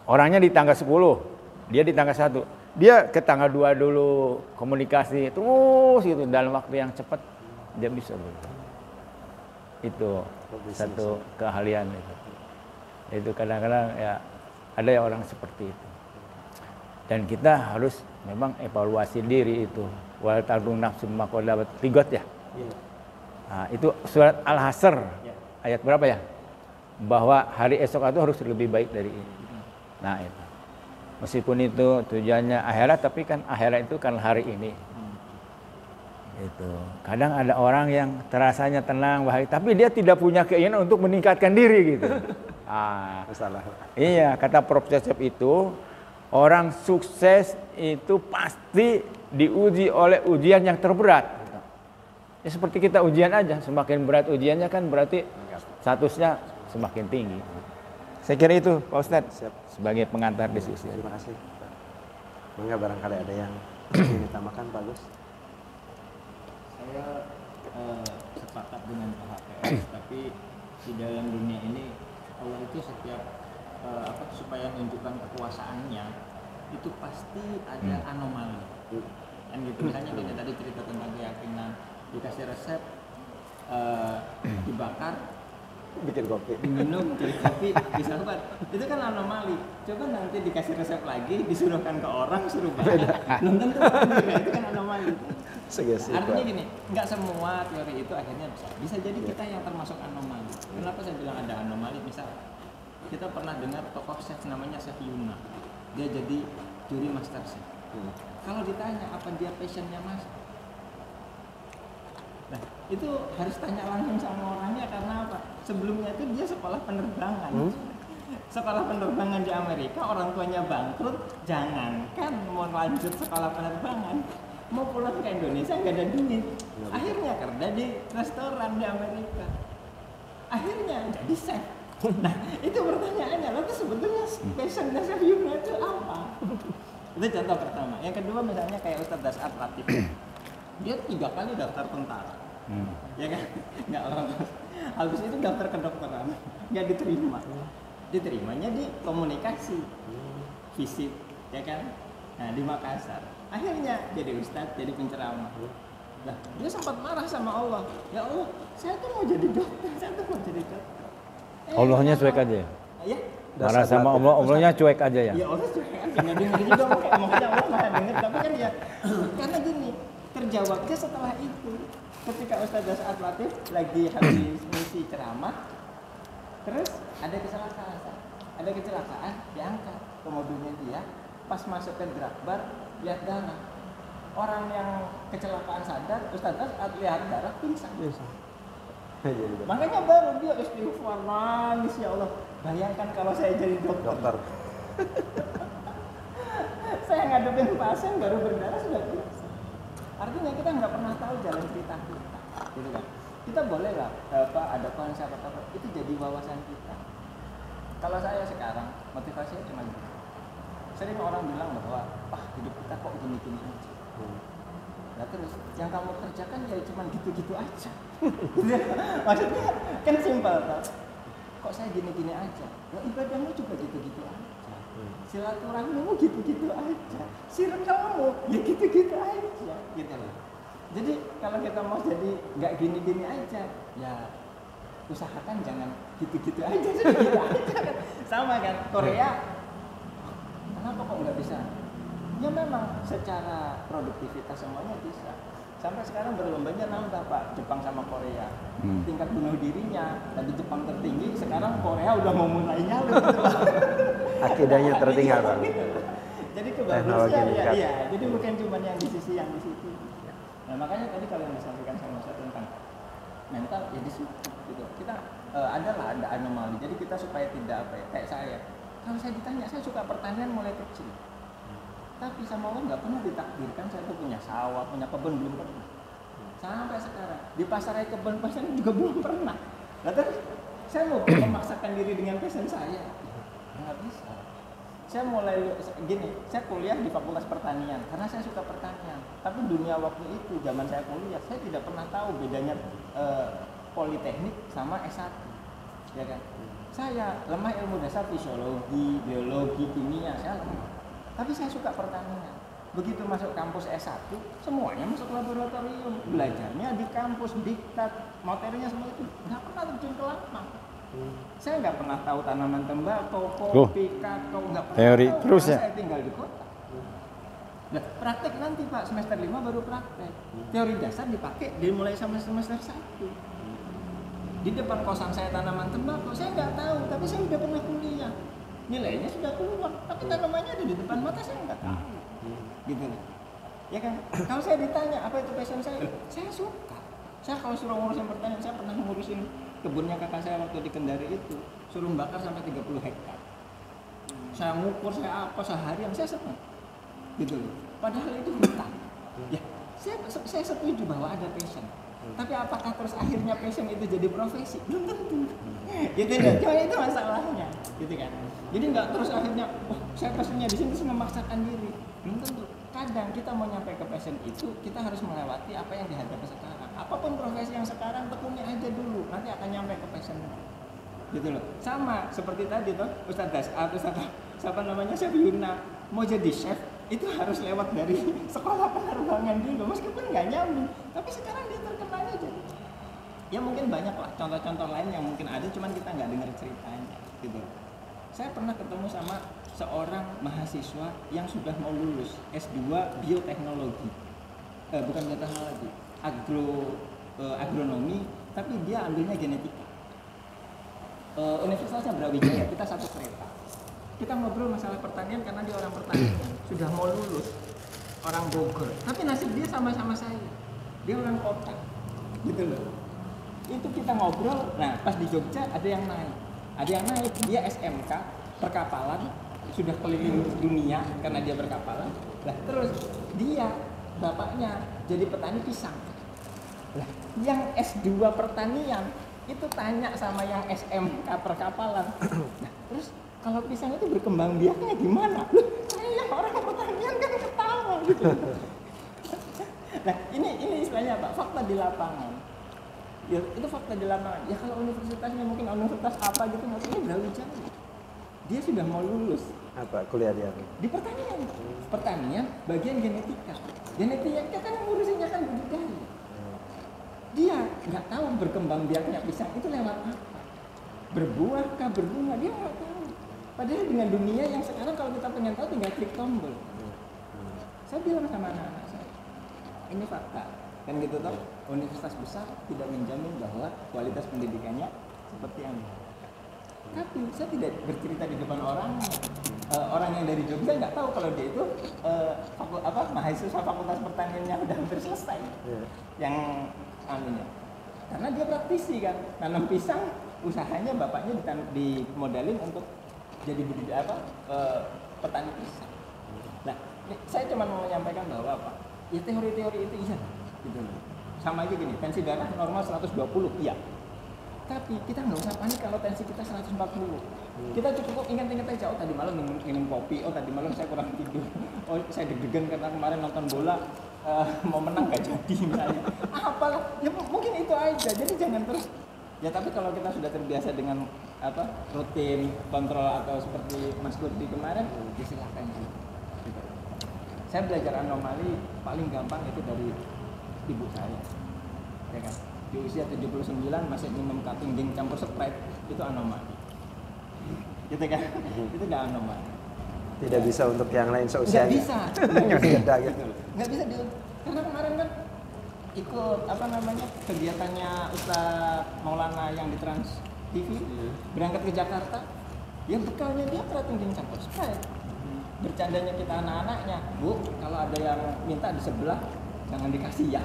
Orangnya di tangga 10, dia di tangga 1. Dia ke tangga 2 dulu komunikasi terus gitu dalam waktu yang cepat dia bisa. Itu satu keahlian itu. Itu kadang-kadang ya ada ya orang seperti itu. Dan kita harus memang evaluasi diri itu. Wal tardung nafsu maqadabat tigot ya. Nah, itu surat Al-Hasr ayat berapa ya? Bahwa hari esok itu harus lebih baik dari ini. Nah itu. Meskipun itu tujuannya akhirat, tapi kan akhirat itu kan hari ini. Itu. Kadang ada orang yang terasanya tenang, bahagia, tapi dia tidak punya keinginan untuk meningkatkan diri gitu. Masalah. Iya, kata Prof. Joseph itu, orang sukses itu pasti diuji oleh ujian yang terberat. Ya seperti kita ujian aja, semakin berat ujiannya kan berarti statusnya semakin tinggi. Saya kira itu Pak Ustadz. Siap. Sebagai pengantar diskusi. Terima kasih. Mungkin barangkali ada yang ingin ditambahkan Pak Gus. Saya sepakat dengan Pak HPS, tapi di dalam dunia ini Allah itu setiap supaya menunjukkan kekuasaannya itu pasti ada anomali. Kan gitu, misalnya kita tadi cerita tentang keyakinan, dikasih resep dibakar, Bikin kopi. diminum jadi kopi bisa obat, itu kan anomali. Coba nanti dikasih resep lagi disuruhkan ke orang suruh bakar, belum tentu juga, itu kan anomali. Segesi, Artinya Pak. gini, nggak semua teori itu akhirnya bisa jadi kita yang termasuk anomali. Kenapa saya bilang ada anomali? Misal kita pernah dengar tokoh chef namanya Chef Yuna, dia jadi juri master chef. Kalau ditanya apa dia passionnya masak, nah itu harus tanya langsung sama orangnya. Karena apa? Sebelumnya itu dia sekolah penerbangan. Sekolah penerbangan di Amerika, orang tuanya bangkrut, jangankan mau lanjut sekolah penerbangan, mau pulang ke Indonesia nggak ada duit. Akhirnya kerja di restoran di Amerika. Akhirnya jadi chef. Nah itu pertanyaannya, lalu sebetulnya passionnya Chef Yuna itu apa? Itu contoh pertama. Yang kedua misalnya kayak Ustadz Dasar Latif, dia 3 kali daftar tentara, ya kan? Nggak lolos. Habis itu daftar kedokteran, nggak diterima. Diterimanya di komunikasi, fisik, ya kan? Nah di Makassar. Akhirnya jadi ustadz, jadi penceramah. Nah, dia sempat marah sama Allah. Ya Allah, saya tuh mau jadi dokter, saya tuh mau jadi dokter. Allahnya cuek aja ya? Ya? Marah sama Allah, Allahnya cuek aja ya? Ya Allah cuek aja, nggak denger juga. Makanya Allah nggak denger, tapi kan ya, karena gini, terjawabnya setelah itu. Ketika Ustadz Dasar Latif lagi habis misi ceramah, terus ada kecelakaan, diangkat ke mobilnya dia, pas masuk ke Drakbar, lihat darah. Orang yang kecelakaan sadar, Ustadz Dasar lihat darah, pingsan. Makanya baru dia istighfar, nangis, ya Allah. Bayangkan kalau saya jadi dokter. Saya ngadepin pasien baru berdarah sudah pingsan. Artinya kita nggak pernah tahu jalan cerita kita, gitu kan? Kita boleh lah ada konsep apa itu jadi wawasan kita. Kalau saya sekarang motivasinya cuma gitu. Sering orang bilang bahwa hidup kita kok gini-gini aja. Nah terus yang kamu kerjakan ya cuma gitu-gitu aja. Maksudnya kan simpel kan? Kok saya gini-gini aja? Ya ibadahmu juga gitu-gitu aja. Silaturahmimu gitu-gitu aja. Sirkamu ya gitu-gitu aja, gitu loh. Jadi kalau kita mau jadi nggak gini-gini aja, ya usahakan jangan gitu-gitu aja, gitu aja kan. Sama kan Korea, kenapa kok nggak bisa? Ya memang secara produktivitas semuanya bisa. Sampai sekarang berlombanya nambah Pak, Jepang sama Korea. Tingkat bunuh dirinya tadi Jepang tertinggi, sekarang Korea udah mau mulai nyalip gitu Pak. Akidahnya tertinggal Pak. Jadi kebagusnya ya, jadi bukan cuma yang di sisi yang di situ. Nah makanya tadi kalau yang disampaikan sama saya tentang mental ya di situ gitu. Kita ada anomali. Jadi kita supaya tidak kayak saya. Kalau saya ditanya, saya suka pertanian mulai kecil. Tapi sama Allah nggak pernah ditakdirkan saya tuh punya sawah, punya kebun, belum pernah. Sampai sekarang di pasar raya kebun pasar juga belum pernah. Nah terus saya mau memaksakan diri dengan passion saya, nggak bisa. Saya mulai gini, saya kuliah di Fakultas Pertanian karena saya suka pertanian. Tapi dunia waktu itu zaman saya kuliah, saya tidak pernah tahu bedanya politeknik sama S1. Ya kan? Saya lemah ilmu dasar fisiologi, biologi, kimia, saya lemah. Tapi saya suka pertanian. Begitu masuk kampus S1, semuanya masuk laboratorium. Belajarnya di kampus, diktat, materinya semua itu. Nggak pernah terjun ke lapang. Saya nggak pernah tahu tanaman tembakau, kopi, kakao, nggak pernah teori tahu. terus ya? Saya tinggal di kota. Nah, praktek nanti Pak, semester 5 baru praktek. Teori dasar dipakai dimulai sama semester 1. Di depan kosan saya tanaman tembakau, saya nggak tahu, tapi saya udah pernah kuliah. Nilainya sudah keluar, tapi tanamannya ada di depan mata saya nggak tahu. Gitu loh. Ya kan? Kalau saya ditanya apa itu passion saya suka. Saya kalau suruh ngurusin pertanian, saya pernah ngurusin kebunnya kakak saya waktu di Kendari itu, suruh bakar sampai 30 hektar. Saya ngukur, saya apa seharian, saya senang. Gitu loh. Padahal itu hutan. Ya, saya setuju bahwa ada passion. Tapi apakah terus akhirnya passion itu jadi profesi? Belum tentu. Gitu loh. Cuma itu masalahnya, gitu kan. Jadi nggak terus akhirnya, saya passionnya di sini terus memaksakan diri. Belum tentu. Kadang kita mau nyampe ke passion itu, kita harus melewati apa yang dihadapi sekarang. Apapun profesi yang sekarang, tekuni aja dulu. Nanti akan nyampe ke passion. Gitu loh. Sama seperti tadi tuh, Ustaz siapa namanya, Chef Yuna, mau jadi chef itu harus lewat dari sekolah penerbangan dulu, meskipun nggak nyambung. Tapi sekarang dia terkenal aja. Ya mungkin banyak lah contoh-contoh lain yang mungkin ada, cuman kita nggak dengar ceritanya. Gitu. Saya pernah ketemu sama seorang mahasiswa yang sudah mau lulus S2 bioteknologi, bukan bioteknologi, agronomi, tapi dia ambilnya genetika. Universitasnya Brawijaya, kita satu kereta. Kita ngobrol masalah pertanian karena dia orang pertanian, sudah mau lulus, orang Bogor. Tapi nasib dia sama-sama saya, dia orang kota, gitu loh. Itu kita ngobrol, nah pas di Jogja ada yang naik, dia SMK perkapalan, sudah keliling dunia karena dia berkapalan. Nah terus dia bapaknya jadi petani pisang. Nah, yang S2 pertanian itu tanya sama yang SMK perkapalan. Nah, terus kalau pisang itu berkembang biaknya gimana? Loh, saya orang pertanian kan ketawa gitu. Nah, ini istilahnya Pak, fakta di lapangan. Ya, itu fakta di lapangan. Ya kalau universitasnya mungkin universitas apa gitu, maksudnya Brawijaya. Dia sudah mau lulus. Apa kuliah dia? Di pertanian. Pertanian bagian genetika. Genetika kan ngurusinnya kan budidaya. Dia nggak tahu berkembang biaknya pisang itu lewat apa. Berbuah kah, berbunga, dia nggak tahu. Padahal dengan dunia yang sekarang kalau kita pengen tahu tinggal klik tombol. Saya bilang sama anak-anak saya, ini fakta. Kan gitu toh, universitas besar tidak menjamin bahwa kualitas pendidikannya seperti yang tapi saya tidak bercerita di depan orang yang dari Jogja nggak tahu kalau dia itu mahasiswa fakultas pertaniannya udah hampir selesai. Yang anunya. Karena dia praktisi kan, nanam pisang, usahanya bapaknya dimodalin untuk jadi petani pisang. Nah, saya cuma mau menyampaikan bahwa apa? Ya teori-teori itu iya, gitu. Sama aja gini, tensi darah normal 120, iya. Tapi kita nggak usah panik kalau tensi kita 140. Kita cukup ingat-ingat aja, oh tadi malam minum kopi, oh tadi malam saya kurang tidur, oh saya deg-degan karena kemarin nonton bola, mau menang gak jadi misalnya. Apalah, ya mungkin itu aja. Jadi jangan terus. Ya tapi kalau kita sudah terbiasa dengan rutin kontrol atau seperti Mas Kurdi kemarin, ya silakan. Gitu. Saya belajar anomali paling gampang itu dari ibu saya, ya kan. Di usia 79 masih minum cutting ding campur Sprite, itu anomali. Gitu kan? Itu nggak anomali. Tidak bisa untuk yang lain seusianya. Nggak bisa. Gitu. Nggak bisa karena kemarin kan ikut kegiatannya Ustadz Maulana yang di Trans TV, berangkat ke Jakarta, ya bekalnya dia cutting ding campur Sprite. Bercandanya kita anak-anaknya, Bu, kalau ada yang minta di sebelah jangan dikasih ya.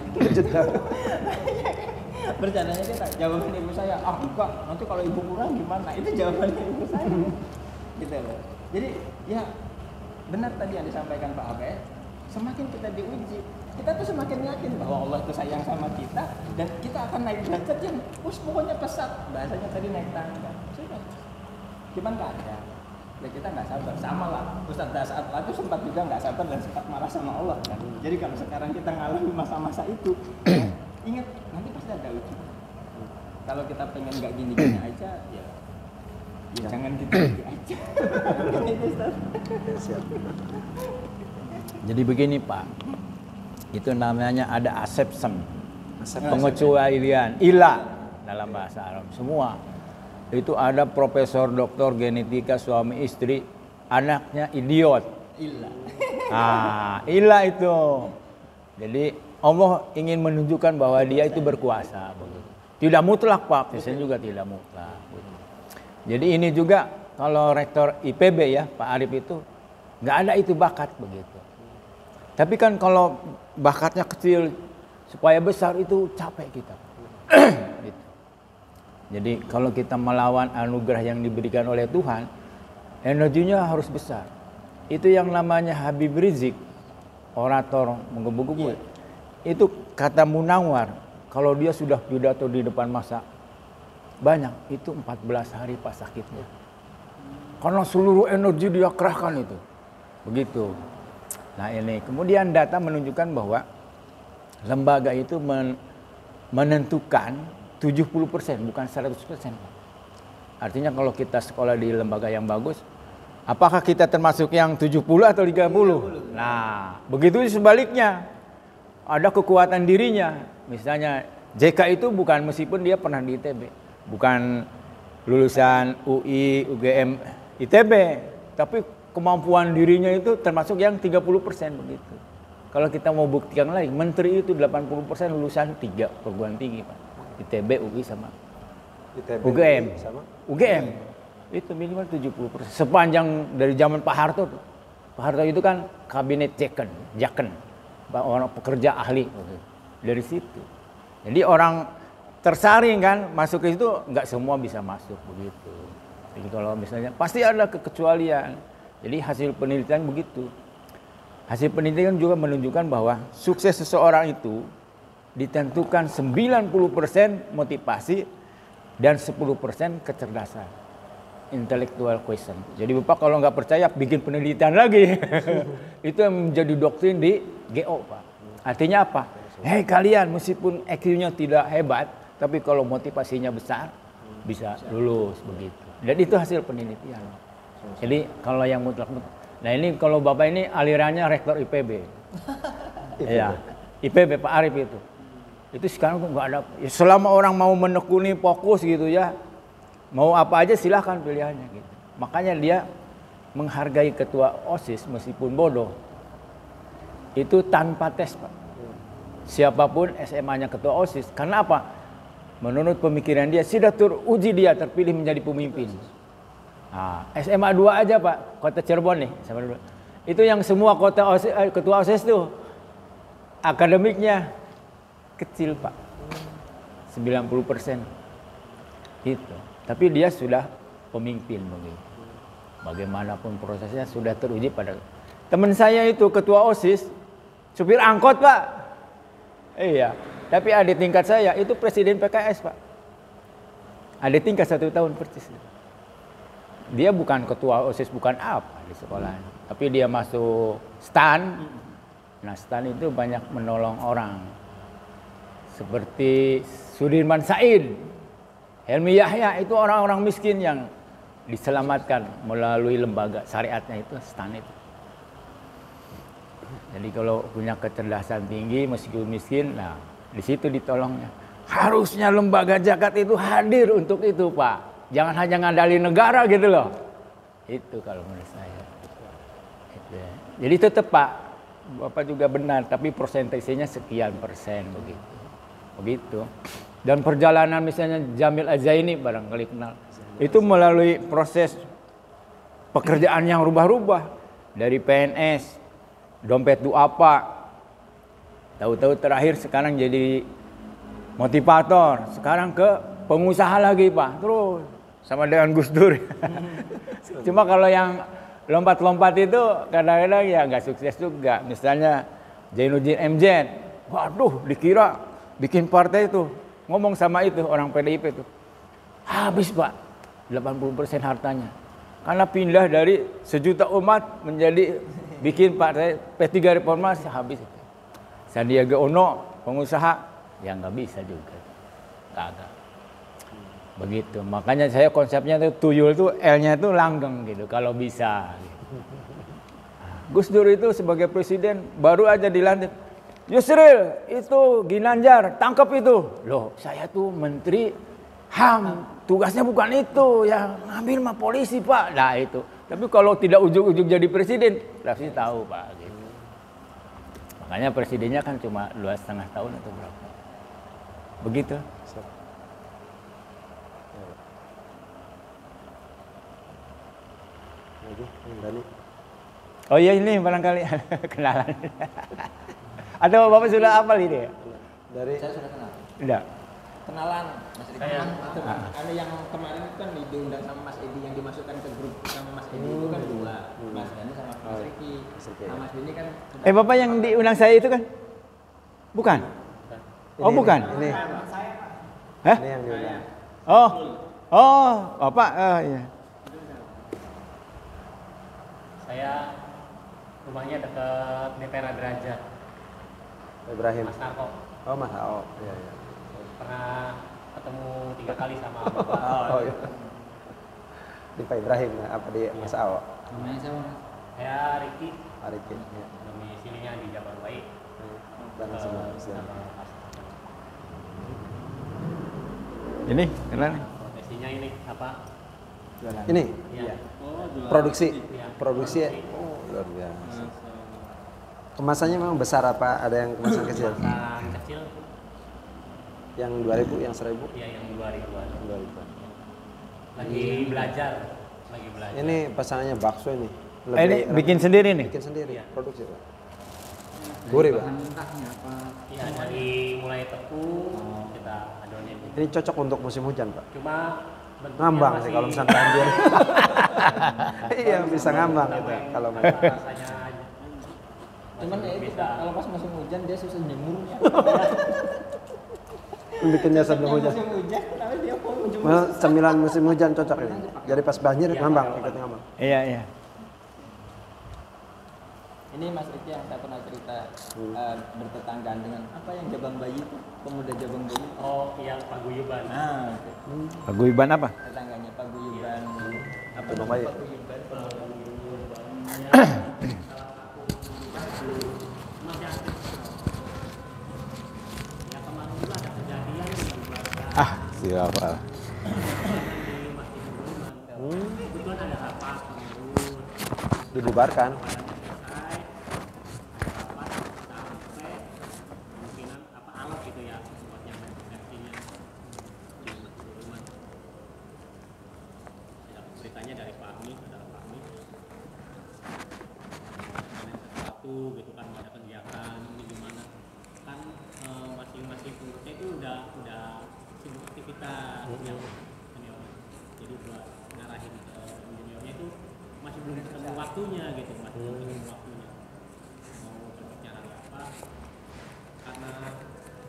Bercandanya kita, jawaban ibu saya, enggak, nanti kalau ibu kurang gimana? Itu jawabannya ibu saya. Gitu loh. Jadi ya benar tadi yang disampaikan Pak Abe, semakin kita diuji, kita tuh semakin yakin bahwa Allah itu sayang sama kita dan kita akan naik derajat yang pokoknya pesat. Bahasanya tadi naik tangga. Sudah. Cuman kadang ya kita nggak sabar. Sama lah, Ustadz saat itu sempat juga nggak sabar dan sempat marah sama Allah kan. Jadi kalau sekarang kita ngalami masa-masa itu, ingat nanti pasti ada ujungnya. Kalau kita pengen nggak gini-gini aja, ya jangan gitu aja. Gitu, Ustadz. Siap. Jadi begini Pak, itu namanya ada acceptance, Asep pengecualian, ilah dalam bahasa Arab semua. Itu ada profesor doktor genetika suami istri, anaknya idiot. Ilah. Ilah itu. Jadi Allah ingin menunjukkan bahwa dia itu berkuasa. Begitu. Tidak mutlak Pak, biasanya juga tidak mutlak. Begitu. Jadi ini juga kalau rektor IPB ya Pak Arif itu nggak ada itu bakat begitu. Tapi kan kalau bakatnya kecil supaya besar itu capek kita. Gitu. Jadi kalau kita melawan anugerah yang diberikan oleh Tuhan, energinya harus besar. Itu yang namanya Habib Rizik, orator menggebu-gebu. Itu kata Munawar, kalau dia sudah pidato di depan masa banyak, itu 14 hari pas sakitnya. Karena seluruh energi dia kerahkan itu. Begitu. Nah ini, kemudian data menunjukkan bahwa lembaga itu menentukan 70%, bukan 100%. Artinya kalau kita sekolah di lembaga yang bagus, apakah kita termasuk yang 70 atau 30? Nah, begitu sebaliknya. Ada kekuatan dirinya. Misalnya JK itu bukan, meskipun dia pernah di ITB, bukan lulusan UI, UGM, ITB, tapi kemampuan dirinya itu termasuk yang 30% begitu. Kalau kita mau buktikan lagi, menteri itu 80% lulusan 3 perguruan tinggi Pak. ITB, UI sama ITB, UGM. sama UGM itu minimal 70%. Sepanjang dari zaman Pak Harto. Pak Harto itu kan kabinet Jaken, orang pekerja ahli dari situ. Jadi orang tersaring kan masuk ke situ, nggak semua bisa masuk begitu. Jadi kalau misalnya pasti ada kekecualian. Jadi hasil penelitian begitu. Hasil penelitian juga menunjukkan bahwa sukses seseorang itu ditentukan 90% motivasi dan 10% kecerdasan. Intellectual question. Jadi Bapak kalau nggak percaya bikin penelitian lagi. Itu yang menjadi doktrin di GO Pak. Artinya apa? Hei kalian meskipun IQ-nya tidak hebat, tapi kalau motivasinya besar bisa lulus begitu. Dan itu hasil penelitian. Jadi kalau yang mutlak. Nah ini kalau Bapak ini alirannya rektor IPB. Iya, IPB Pak Arif itu. Itu sekarang nggak ada. Ya, selama orang mau menekuni fokus gitu ya, mau apa aja silahkan pilihannya gitu. Makanya dia menghargai ketua OSIS meskipun bodoh. Itu tanpa tes Pak. Siapapun SMA-nya ketua OSIS. Karena apa? Menurut pemikiran dia sudah teruji dia terpilih menjadi pemimpin. Nah, SMA 2 aja Pak, kota Cirebon nih, SMA 2. Itu yang semua kota OSIS, ketua OSIS tuh akademiknya kecil Pak, 90%. Itu. Tapi dia sudah pemimpin begitu. Bagaimanapun prosesnya sudah teruji pada. Teman saya itu ketua OSIS, supir angkot Pak. Iya. Tapi adik tingkat saya itu presiden PKS Pak. Adik tingkat 1 tahun persis. Dia bukan ketua OSIS, bukan apa di sekolah. Tapi dia masuk STAN. Nah STAN itu banyak menolong orang. Seperti Sudirman Said, Helmi Yahya, itu orang-orang miskin yang diselamatkan melalui lembaga syariatnya itu STAN itu. Jadi kalau punya kecerdasan tinggi meskipun miskin, nah di situ ditolongnya. Harusnya lembaga zakat itu hadir untuk itu Pak. Jangan hanya ngandalin negara gitu loh. Itu kalau menurut saya. Itu ya. Jadi tetap Pak, Bapak juga benar, tapi persentasenya sekian persen begitu. Begitu. Dan perjalanan misalnya Jamil Azaini barangkali kenal. Itu melalui proses pekerjaan yang rubah-rubah. Dari PNS, dompet duafa. Tahu-tahu terakhir sekarang jadi motivator. Sekarang ke pengusaha lagi Pak. Terus sama dengan Gus Dur. Cuma kalau yang lompat-lompat itu kadang-kadang ya nggak sukses juga. Misalnya Zainuddin MZ, waduh dikira bikin partai itu, ngomong sama itu orang PDIP itu, habis Pak 80% hartanya. Karena pindah dari sejuta umat menjadi bikin partai P3 Reformasi habis. Sandiaga Uno pengusaha ya nggak bisa juga, kagak. Begitu. Makanya saya konsepnya itu tuyul itu L-nya itu langgeng gitu kalau bisa. Gus Dur itu sebagai presiden baru aja dilantik. Yusril itu Ginanjar tangkap itu. Loh, saya tuh menteri HAM, tugasnya bukan itu, ya ngambil mah polisi Pak. Nah itu. Tapi kalau tidak ujung-ujung jadi presiden, pasti tahu Pak. Gitu. Makanya presidennya kan cuma 2,5 tahun atau berapa. Begitu. Oh iya ini barangkali kenalan. Atau Bapak sudah hafal ini ya? Dari Saya sudah kenal. Tidak. Kenalan Mas Riki. Ada yang kemarin kan diundang sama Mas Edi yang dimasukkan ke grup sama Mas Edi itu kan 2. Mas Dani sama Mas Riki. Nah, Mas Dini kan Bapak yang diundang saya itu kan? Bukan? Oh bukan? Ini. Hah? Ini yang diundang. Oh, Bapak, iya. Saya rumahnya dekat DPR Derajat. Ibrahim. Mas Narko. Oh, Mas Ao. Iya, iya. Pernah ketemu 3 kali sama Bapak. Oh, iya. Di Pak Ibrahim, apa di Mas Ao? namanya siapa Mas? Saya Riki, Arikin. Ya. domisilinya di Jabar Baik. Dan semua Islam. Ini, kenal? Profesinya ini apa? Ini Iya. produksi. Iya. Produksi ya. Oh, luar biasa. Kemasannya memang besar apa? Ada yang kemasan kecil? Kemasan kecil, Yang 2000, yang 1000? ya yang 2000-an. 2000. Lagi belajar. Ini pesanannya bakso ini. Ini bikin sendiri nih? Bikin sendiri, Iya. produksi Pak. Gurih Pak. Mentahnya apa? Iya, dari mulai tepung kita adonin. Ini cocok untuk musim hujan Pak. Cuma bentuknya Ngambang masih sih kalau misalnya banjir. Iya bisa ngambang gitu kalau rasanya Cuman ya itu bisa. kalau pas musim hujan dia susah jemurnya. bikinnya sebelum hujan. Musim hujan tapi dia mau jemur. Well, cemilan musim hujan cocok ini. Jadi pas banjir ngambang, ikut ngambang. Iya, iya. Ini Mas Riki yang saya pernah cerita bertetanggaan dengan apa yang Jabang Bayi itu, pemuda Jabang Bayi. Oh, yang paguyuban. Nah, Paguyuban apa? tetangganya paguyuban. Apa Jabang namanya Bayi. paguyuban? Ah, siapa? Dibubarkan. Beritanya dari Pak Ami, saudara Pak Ami. Sesuatu gitu kan, ada kegiatan ini gimana? Kan masing-masing pengurusnya itu udah sibuk aktivitas yang senior. Jadi buat ngarahin ke juniornya itu masih belum ketemu waktunya gitu, masih belum ketemu waktunya. Mau cocoknya hari apa? Karena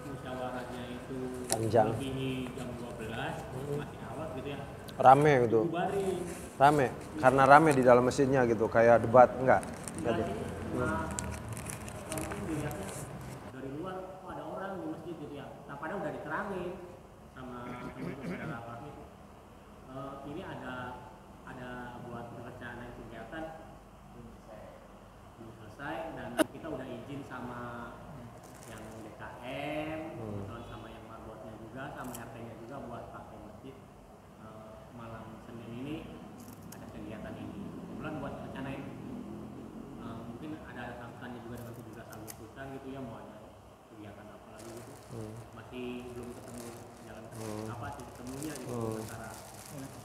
musyawarahnya itu Panjang. melebihi jam 12, masih awal gitu ya. Rame gitu. Bubarin. Rame. Karena rame di dalam masjidnya gitu, kayak debat enggak? Enggak deh. Mungkin dilihatnya dari luar, kok ada orang di masjid gitu ya. Nah, padahal udah diterangin sama teman-teman saudara kami. Ini ada buat perencanaan kegiatan belum selesai dan kita udah izin sama yang DKM, kebetulan sama yang marbotnya juga, sama RT-nya juga buat pakai masjid. Malam Senin ini ada kegiatan ini. Kebetulan buat rencanain mungkin ada sambutannya juga dengan 17 Agustusan gitu ya, mau ada kegiatan apa lagi gitu. Masih belum ketemu jalan apa sih ketemunya gitu antara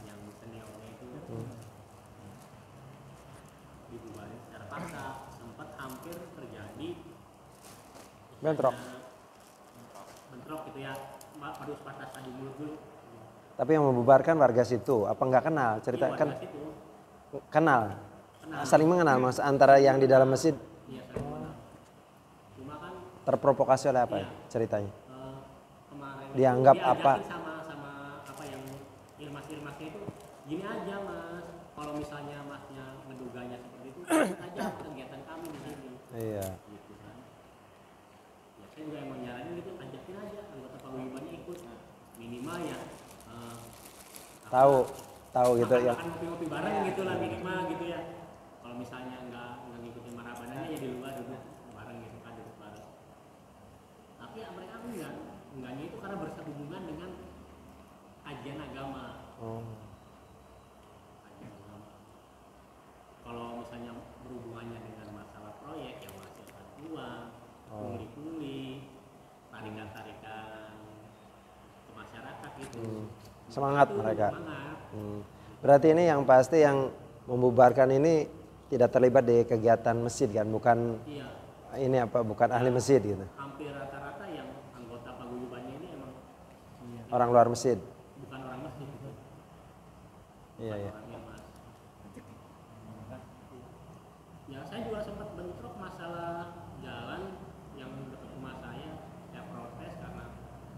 yang seniornya itu dibubarin secara paksa. Sempat hampir terjadi Bentrok. bentrok gitu ya. Padus patas tadi mulut dulu. Tapi yang membubarkan warga situ, apa enggak kenal? Cerita Iya, kan warga situ. kenal. Saling mengenal Mas antara yang di dalam masjid. Iya, saya kenal. Cuma kan Terprovokasi oleh apa ya ceritanya? kemarin Dianggap diajakin apa? sama apa yang irmas-irmasnya itu gini aja Mas, kalau misalnya masnya ngeduganya seperti itu, ikut aja kegiatan kami di sini. Iya. Gitu kan. Ya saya juga emang nyaranin gitu, ajakin aja anggota paguyubannya ikut. Minimal ya Tahu gitu ya. makan ngopi-ngopi bareng gitu lah minimal gitu ya. Kalau misalnya nggak ngikutin marabanannya ya di luar duduk bareng gitu kan, duduk bareng. Tapi ya mereka enggaknya itu karena bersehubungan dengan kajian agama. Oh. Kajian agama. Kalau misalnya berhubungannya dengan masalah proyek yang menghasilkan uang, pungli-pungli, tarikan-tarikan ke masyarakat gitu. Semangat Itu mereka. Semangat. Berarti ini yang pasti yang membubarkan ini tidak terlibat di kegiatan masjid kan, bukan Iya. ini apa, bukan ahli masjid gitu. Hampir rata-rata yang anggota paguyubannya ini emang Orang luar masjid. bukan orang masjid gitu. Iya, iya. Orangnya mas. Ya saya juga sempat bentrok masalah jalan yang dekat rumah saya protes karena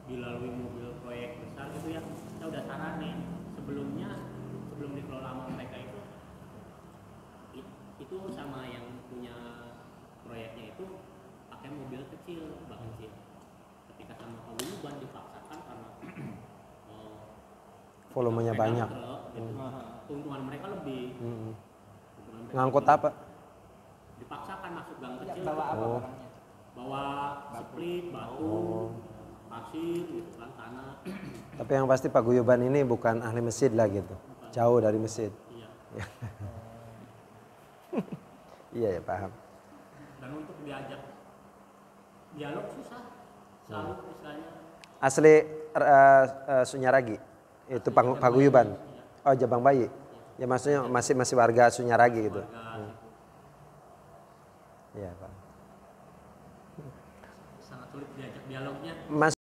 dilalui mobil proyek besar gitu ya. Saya udah saranin sebelum dikelola sama mereka itu sama yang punya proyeknya itu pakai mobil kecil, bak kecil. Ketika sama paguyuban dipaksakan karena Volumenya pegang banyak. truk, gitu. Keuntungan mereka lebih. Keuntungan mereka Ngangkut lebih. apa? Dipaksakan masuk gang Ya, kecil. bawa apa barangnya? Bawa split, batu, pasir gitu kan, tanah. Tapi yang pasti paguyuban ini bukan ahli masjid lah gitu. Jauh dari masjid. Iya. Iya ya, paham. Dan untuk diajak dialog susah. Selalu misalnya Asli Sunyaragi. Itu paguyuban. Oh, Jabang Bayi. Ya maksudnya masih warga Sunyaragi gitu. warga Iya, Pak. sangat sulit diajak dialognya. Mas